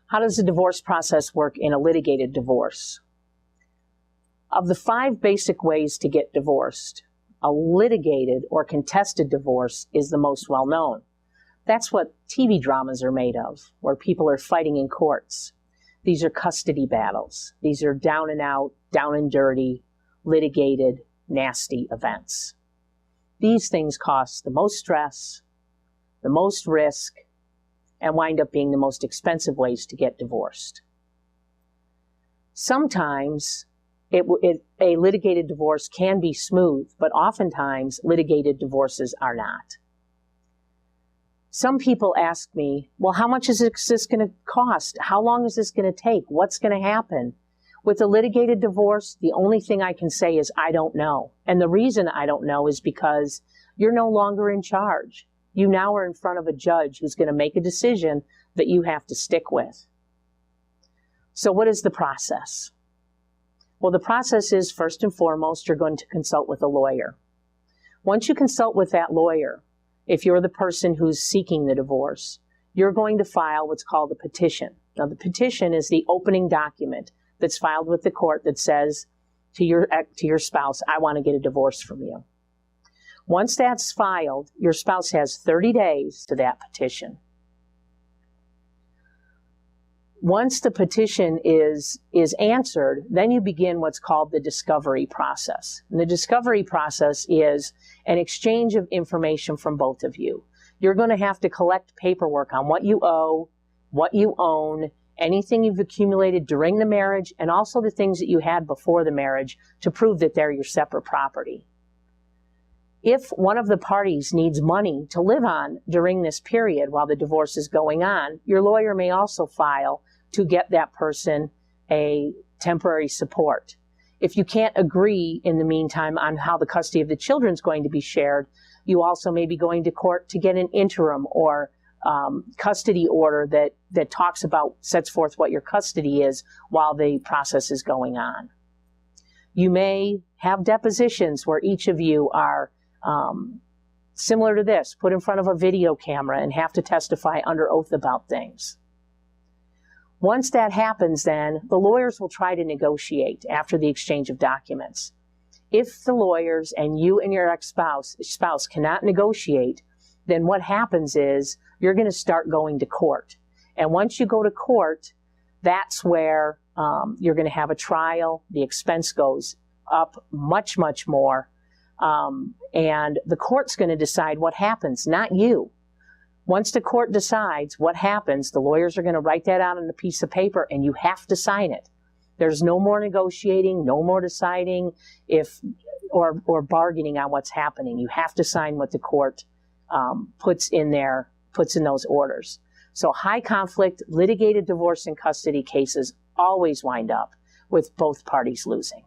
How does the divorce process work in a litigated divorce? Of the 5 basic ways to get divorced, a litigated or contested divorce is the most well-known. That's what TV dramas are made of, where people are fighting in courts. These are custody battles. These are down and out, down and dirty, litigated, nasty events. These things cost the most stress, the most risk, and wind up being the most expensive ways to get divorced. Sometimes a litigated divorce can be smooth, but oftentimes litigated divorces are not. Some people ask me, well, how much is this going to cost? How long is this going to take? What's going to happen? With a litigated divorce, the only thing I can say is I don't know. And the reason I don't know is because you're no longer in charge. You now are in front of a judge who's going to make a decision that you have to stick with. So what is the process? Well, the process is, first and foremost, you're going to consult with a lawyer. Once you consult with that lawyer, if you're the person who's seeking the divorce, you're going to file what's called a petition. Now, the petition is the opening document that's filed with the court that says to your spouse, I want to get a divorce from you. Once that's filed, your spouse has 30 days to that petition. Once the petition is answered, then you begin what's called the discovery process. And the discovery process is an exchange of information from both of you. You're going to have to collect paperwork on what you owe, what you own, anything you've accumulated during the marriage, and also the things that you had before the marriage to prove that they're your separate property. If one of the parties needs money to live on during this period while the divorce is going on, your lawyer may also file to get that person a temporary support. If you can't agree in the meantime on how the custody of the children is going to be shared, you also may be going to court to get an interim or custody order that sets forth what your custody is while the process is going on. You may have depositions where each of you are similar to this, put in front of a video camera and have to testify under oath about things. Once that happens, then the lawyers will try to negotiate after the exchange of documents. If the lawyers and you and your spouse cannot negotiate, then what happens is you're going to start going to court. And once you go to court, that's where you're going to have a trial. The expense goes up much, much more. And the court's going to decide what happens, not you. Once the court decides what happens, the lawyers are going to write that out on a piece of paper and you have to sign it. There's no more negotiating, no more deciding or bargaining on what's happening. You have to sign what the court puts in those orders. So high conflict, litigated divorce and custody cases always wind up with both parties losing.